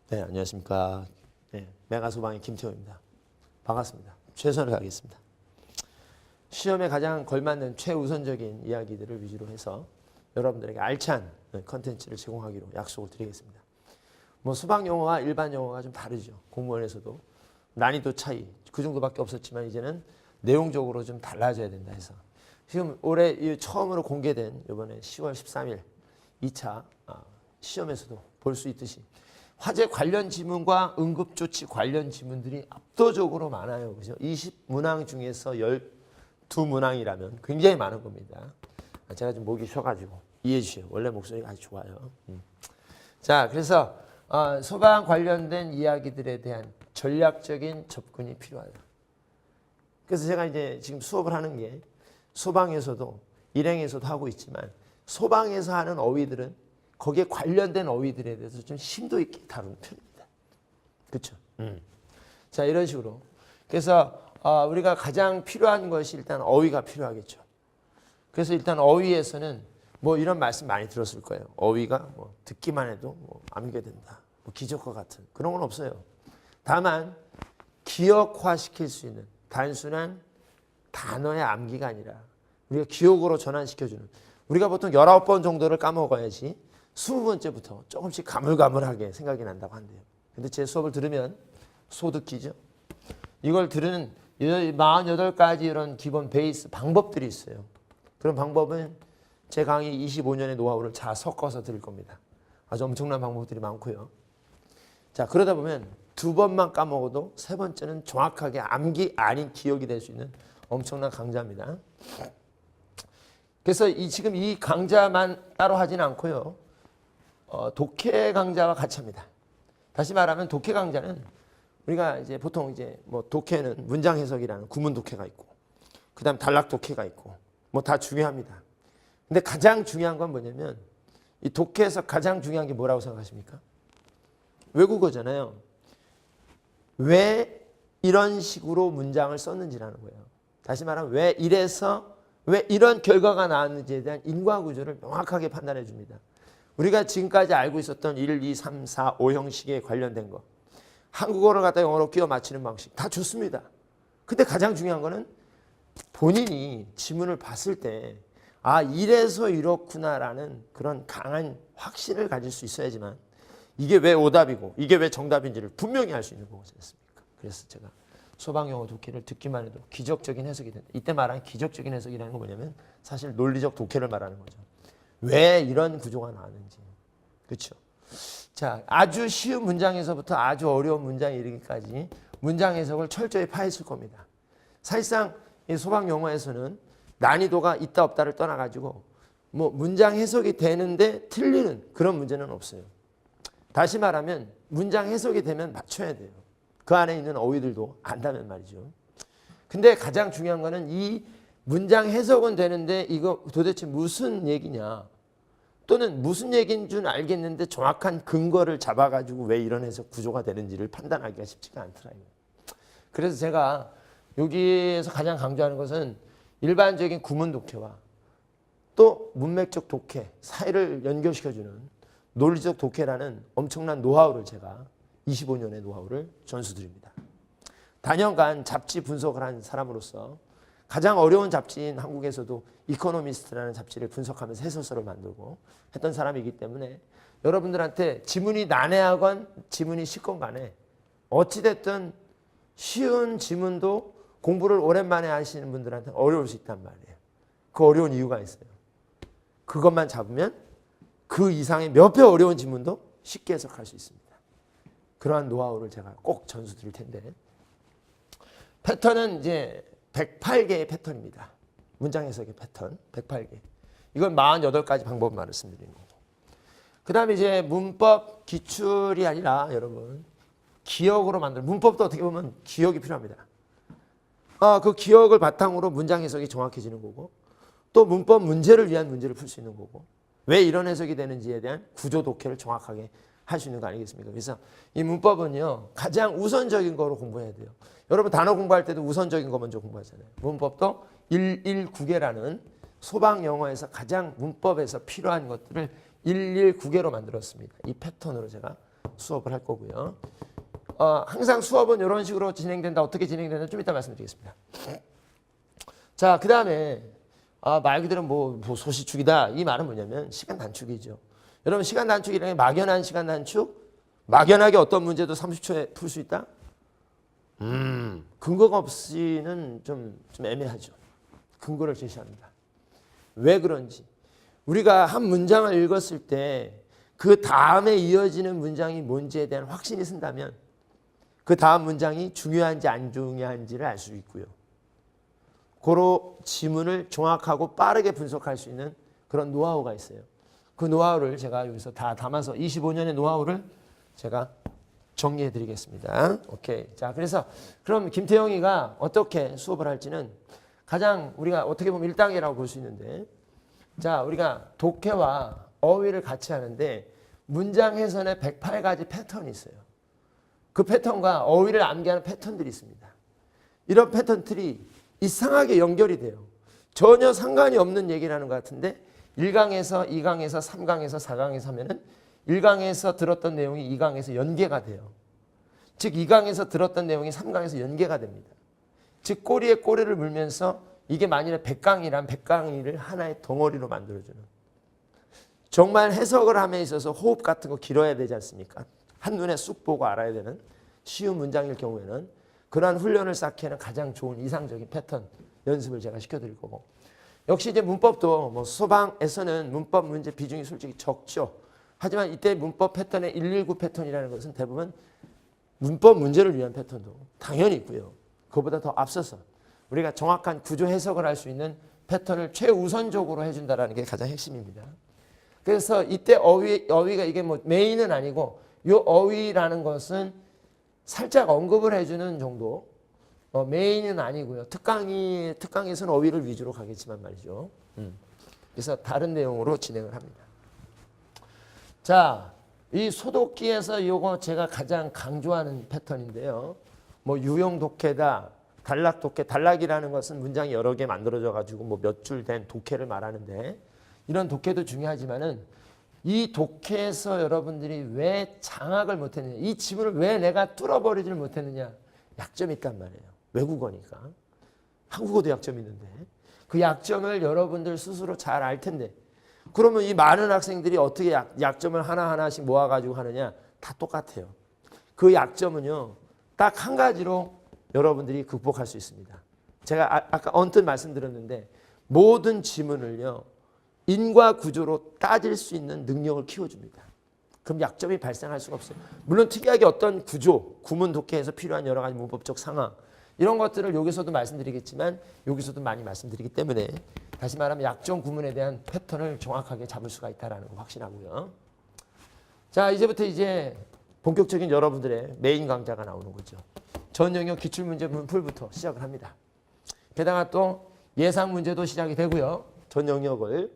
네, 안녕하십니까. 네, 메가소방의 김태호입니다. 반갑습니다. 최선을 다하겠습니다. 시험에 가장 걸맞는 최우선적인 이야기들을 위주로 해서 여러분들에게 알찬 컨텐츠를 제공하기로 약속을 드리겠습니다. 뭐 수학 용어와 일반 용어가 좀 다르죠. 공무원에서도 난이도 차이 그 정도밖에 없었지만 이제는 내용적으로 좀 달라져야 된다 해서 지금 올해 처음으로 공개된 이번에 10월 13일 2차 시험에서도 볼 수 있듯이 화재 관련 지문과 응급조치 관련 지문들이 압도적으로 많아요. 그죠? 20문항 중에서 12문항이라면 굉장히 많은 겁니다. 제가 좀 목이 쉬어가지고 이해해 주세요. 원래 목소리가 아주 좋아요. 자, 그래서 소방 관련된 이야기들에 대한 전략적인 접근이 필요하다. 그래서 제가 이제 지금 수업을 하는 게 소방에서도 일행에서도 하고 있지만 소방에서 하는 어휘들은 거기에 관련된 어휘들에 대해서 좀 심도 있게 다루는 편입니다. 그렇죠? 자, 이런 식으로. 그래서 우리가 가장 필요한 것이 일단 어휘가 필요하겠죠. 그래서 일단 어휘에서는 뭐 이런 말씀 많이 들었을 거예요. 어휘가 뭐 듣기만 해도 뭐 암기가 된다. 뭐 기적과 같은 그런 건 없어요. 다만 기억화시킬 수 있는 단순한 단어의 암기가 아니라 우리가 기억으로 전환시켜주는, 우리가 보통 19번 정도를 까먹어야지 20번째부터 조금씩 가물가물하게 생각이 난다고 한대요. 근데 제 수업을 들으면 소득기죠. 이걸 들으는 48가지 이런 기본 베이스 방법들이 있어요. 그런 방법은 제 강의 25년의 노하우를 잘 섞어서 들을 겁니다. 아주 엄청난 방법들이 많고요. 자, 그러다 보면 2번만 까먹어도 3번째는 정확하게 암기 아닌 기억이 될 수 있는 엄청난 강좌입니다. 그래서 지금 이 강좌만 따로 하진 않고요. 독해 강좌와 같이 합니다. 다시 말하면 독해 강좌는 우리가 이제 보통 이제 뭐 독해는 문장 해석이라는 구문 독해가 있고, 그다음 단락 독해가 있고, 뭐 다 중요합니다. 근데 가장 중요한 건 뭐냐면 이 독해에서 가장 중요한 게 뭐라고 생각하십니까? 외국어잖아요. 왜 이런 식으로 문장을 썼는지라는 거예요. 다시 말하면 왜 이래서 왜 이런 결과가 나왔는지에 대한 인과 구조를 명확하게 판단해 줍니다. 우리가 지금까지 알고 있었던 1, 2, 3, 4, 5 형식에 관련된 거, 한국어를 갖다 영어로 끼워 맞추는 방식 다 좋습니다. 근데 가장 중요한 거는 본인이 지문을 봤을 때 이래서 이렇구나라는 그런 강한 확신을 가질 수 있어야지만 이게 왜 오답이고 이게 왜 정답인지를 분명히 알 수 있는 거지 않습니까? 그래서 제가 소방용어 독해를 듣기만 해도 기적적인 해석이 된다. 이때 말하는 기적적인 해석이라는 건 뭐냐면 사실 논리적 독해를 말하는 거죠. 왜 이런 구조가 나왔는지. 그렇죠? 자, 아주 쉬운 문장에서부터 아주 어려운 문장에 이르기까지 문장 해석을 철저히 파헤칠 겁니다. 사실상 이 소방 용어에서는 난이도가 있다 없다를 떠나가지고 뭐 문장 해석이 되는데 틀리는 그런 문제는 없어요. 다시 말하면 문장 해석이 되면 맞춰야 돼요. 그 안에 있는 어휘들도 안다면 말이죠. 근데 가장 중요한 거는 이 문장 해석은 되는데 이거 도대체 무슨 얘기냐, 또는 무슨 얘기인 줄 알겠는데 정확한 근거를 잡아가지고 왜 이런 해석 구조가 되는지를 판단하기가 쉽지가 않더라고요. 그래서 제가 여기에서 가장 강조하는 것은 일반적인 구문 독해와 또 문맥적 독해 사이를 연결시켜주는 논리적 독해라는 엄청난 노하우를 제가 25년의 노하우를 전수드립니다. 단연간 잡지 분석을 한 사람으로서 가장 어려운 잡지인 한국에서도 이코노미스트라는 잡지를 분석하면서 해설서를 만들고 했던 사람이기 때문에 여러분들한테 지문이 난해하건 지문이 쉽건 간에 어찌됐든 쉬운 지문도 공부를 오랜만에 하시는 분들한테 어려울 수 있단 말이에요. 그 어려운 이유가 있어요. 그것만 잡으면 그 이상의 몇 배 어려운 지문도 쉽게 해석할 수 있습니다. 그러한 노하우를 제가 꼭 전수드릴 텐데, 패턴은 이제 108개의 패턴입니다. 문장 해석의 패턴 108개. 이건 48가지 방법을 말씀드리는 거고. 그 다음에 이제 문법 기출이 아니라 여러분 기억으로 만드는, 문법도 어떻게 보면 기억이 필요합니다. 그 기억을 바탕으로 문장 해석이 정확해지는 거고, 또 문법 문제를 위한 문제를 풀 수 있는 거고, 왜 이런 해석이 되는지에 대한 구조 독해를 정확하게 할 수 있는 거 아니겠습니까? 그래서 이 문법은요 가장 우선적인 거로 공부해야 돼요. 여러분 단어 공부할 때도 우선적인 거 먼저 공부하잖아요. 문법도 119개라는 소방 영어에서 가장 문법에서 필요한 것들을 119개로 만들었습니다. 이 패턴으로 제가 수업을 할 거고요. 항상 수업은 이런 식으로 진행된다. 어떻게 진행되나 좀 이따 말씀드리겠습니다. 자, 그 다음에 말 그대로 뭐 소시축이다. 이 말은 뭐냐면 시간 단축이죠. 여러분 시간 단축이라는 게 막연한 시간 단축? 막연하게 어떤 문제도 30초에 풀 수 있다? 근거가 없이는 좀 애매하죠. 근거를 제시합니다. 왜 그런지. 우리가 한 문장을 읽었을 때 그 다음에 이어지는 문장이 뭔지에 대한 확신이 쓴다면 그 다음 문장이 중요한지 안 중요한지를 알 수 있고요. 고로 지문을 정확하고 빠르게 분석할 수 있는 그런 노하우가 있어요. 그 노하우를 제가 여기서 다 담아서 25년의 노하우를 제가 정리해 드리겠습니다. 오케이. 자, 그래서 그럼 김태형이가 어떻게 수업을 할지는 가장 우리가 어떻게 보면 1단계라고 볼 수 있는데, 자, 우리가 독해와 어휘를 같이 하는데 문장 해설에 108가지 패턴이 있어요. 그 패턴과 어휘를 암기하는 패턴들이 있습니다. 이런 패턴들이 이상하게 연결이 돼요. 전혀 상관이 없는 얘기라는 것 같은데 1강에서 2강에서 3강에서 4강에서 하면은 1강에서 들었던 내용이 2강에서 연계가 돼요. 즉 2강에서 들었던 내용이 3강에서 연계가 됩니다. 즉 꼬리에 꼬리를 물면서 이게 만일에 100강이란 100강의를 하나의 덩어리로 만들어주는, 정말 해석을 함에 있어서 호흡 같은 거 길어야 되지 않습니까? 한눈에 쑥 보고 알아야 되는 쉬운 문장일 경우에는 그러한 훈련을 쌓기 에는 가장 좋은 이상적인 패턴 연습을 제가 시켜드릴 거고, 역시 이제 문법도 뭐 수방에서는 문법 문제 비중이 솔직히 적죠. 하지만 이때 문법 패턴의 119 패턴이라는 것은 대부분 문법 문제를 위한 패턴도 당연히 있고요. 그것보다 더 앞서서 우리가 정확한 구조 해석을 할 수 있는 패턴을 최우선적으로 해준다는 게 가장 핵심입니다. 그래서 이때 어휘가 이게 뭐 메인은 아니고 이 어휘라는 것은 살짝 언급을 해주는 정도, 메인은 아니고요. 특강에서는 어휘를 위주로 가겠지만 말이죠. 그래서 다른 내용으로 진행을 합니다. 자, 이 소독기에서 이거 제가 가장 강조하는 패턴인데요. 뭐 유형 독해다, 단락 독해, 단락이라는 것은 문장이 여러 개 만들어져 가지고 뭐 몇 줄 된 독해를 말하는데, 이런 독해도 중요하지만은 이 독해에서 여러분들이 왜 장악을 못했느냐, 이 지문을 왜 내가 뚫어버리지를 못했느냐, 약점이 있단 말이에요. 외국어니까. 한국어도 약점이 있는데 그 약점을 여러분들 스스로 잘 알 텐데, 그러면 이 많은 학생들이 어떻게 약점을 하나하나씩 모아가지고 하느냐, 다 똑같아요. 그 약점은요, 딱 한 가지로 여러분들이 극복할 수 있습니다. 제가 아까 언뜻 말씀드렸는데 모든 지문을요, 인과 구조로 따질 수 있는 능력을 키워줍니다. 그럼 약점이 발생할 수가 없어요. 물론 특이하게 어떤 구조, 구문 독해에서 필요한 여러 가지 문법적 상황, 이런 것들을 여기서도 말씀드리겠지만 여기서도 많이 말씀드리기 때문에 다시 말하면 약점 구문에 대한 패턴을 정확하게 잡을 수가 있다는 거 확신하고요. 자, 이제부터 이제 본격적인 여러분들의 메인 강좌가 나오는 거죠. 전 영역 기출문제 문풀부터 시작을 합니다. 게다가 또 예상 문제도 시작이 되고요. 전 영역을.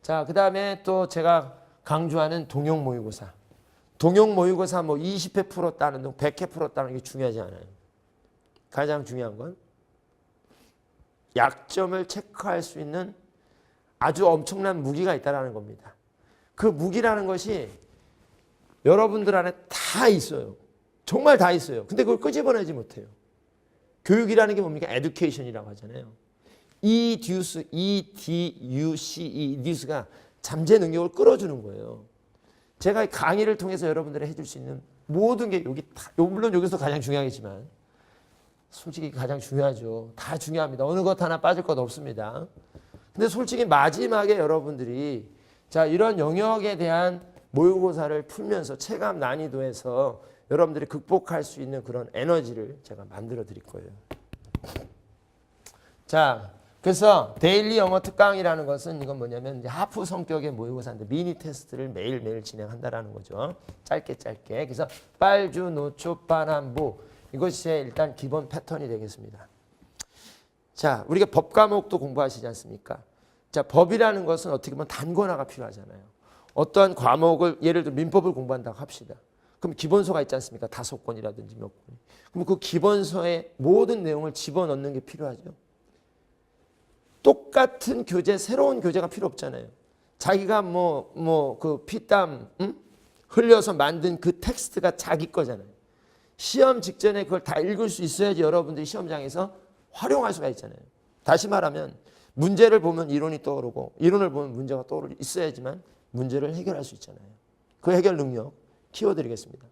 자, 그 다음에 또 제가 강조하는 동형 모의고사. 동형 모의고사 뭐 20회 풀었다는 둥, 100회 풀었다는 게 중요하지 않아요. 가장 중요한 건 약점을 체크할 수 있는 아주 엄청난 무기가 있다는 겁니다. 그 무기라는 것이 여러분들 안에 다 있어요. 정말 다 있어요. 근데 그걸 끄집어내지 못해요. 교육이라는 게 뭡니까? 에듀케이션이라고 하잖아요. EDUCE, EDUCE,가 잠재 능력을 끌어주는 거예요. 제가 강의를 통해서 여러분들이 해줄 수 있는 모든 게 여기 다, 물론 여기서 가장 중요하겠지만 솔직히 가장 중요하죠. 다 중요합니다. 어느 것 하나 빠질 것 없습니다. 근데 솔직히 마지막에 여러분들이 자, 이런 영역에 대한 모의고사를 풀면서 체감 난이도에서 여러분들이 극복할 수 있는 그런 에너지를 제가 만들어 드릴 거예요. 자, 그래서 데일리 영어 특강이라는 것은 이건 뭐냐면 이제 하프 성격의 모의고사인데 미니 테스트를 매일매일 진행한다라는 거죠. 짧게. 그래서 빨주, 노초, 빠남부, 이것이 일단 기본 패턴이 되겠습니다. 자, 우리가 법 과목도 공부하시지 않습니까? 자, 법이라는 것은 어떻게 보면 단권화가 필요하잖아요. 어떠한 과목을 예를 들어 민법을 공부한다고 합시다. 그럼 기본서가 있지 않습니까? 5권이라든지 몇 권. 그럼 그 기본서에 모든 내용을 집어넣는 게 필요하죠. 똑같은 교재, 새로운 교재가 필요 없잖아요. 자기가 그 피땀, 흘려서 만든 그 텍스트가 자기 거잖아요. 시험 직전에 그걸 다 읽을 수 있어야지 여러분들이 시험장에서 활용할 수가 있잖아요. 다시 말하면 문제를 보면 이론이 떠오르고 이론을 보면 문제가 떠오르 있어야지만 문제를 해결할 수 있잖아요. 그 해결 능력 키워드리겠습니다.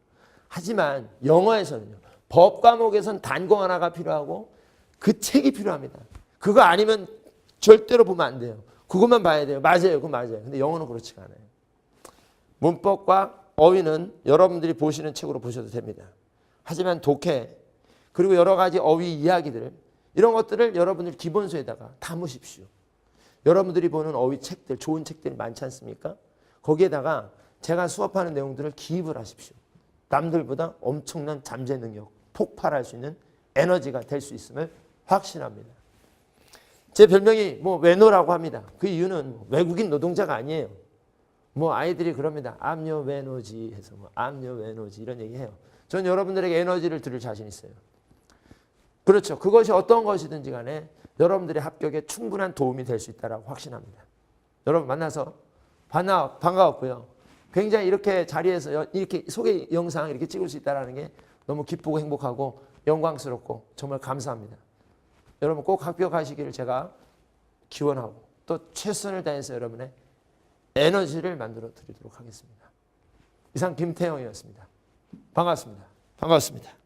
하지만 영어에서는요. 법 과목에선 단공 하나가 필요하고 그 책이 필요합니다. 그거 아니면 절대로 보면 안 돼요. 그것만 봐야 돼요. 맞아요. 그거 맞아요. 근데 영어는 그렇지가 않아요. 문법과 어휘는 여러분들이 보시는 책으로 보셔도 됩니다. 하지만 독해 그리고 여러 가지 어휘 이야기들 이런 것들을 여러분들 기본서에다가 담으십시오. 여러분들이 보는 어휘 책들 좋은 책들이 많지 않습니까? 거기에다가 제가 수업하는 내용들을 기입을 하십시오. 남들보다 엄청난 잠재 능력 폭발할 수 있는 에너지가 될 수 있음을 확신합니다. 제 별명이 뭐 외노라고 합니다. 그 이유는 외국인 노동자가 아니에요. 뭐 아이들이 그럽니다. I'm your 에너지 해서 뭐 I'm your 에너지 이런 얘기해요. 전 여러분들에게 에너지를 드릴 자신 있어요. 그렇죠. 그것이 어떤 것이든지 간에 여러분들의 합격에 충분한 도움이 될 수 있다고 확신합니다. 여러분 만나서 반가웠고요. 굉장히 이렇게 자리에서 이렇게 소개 영상 이렇게 찍을 수 있다는 게 너무 기쁘고 행복하고 영광스럽고 정말 감사합니다. 여러분 꼭 합격하시기를 제가 기원하고 또 최선을 다해서 여러분의 에너지를 만들어 드리도록 하겠습니다. 이상 김태형이었습니다. 반갑습니다. 반갑습니다.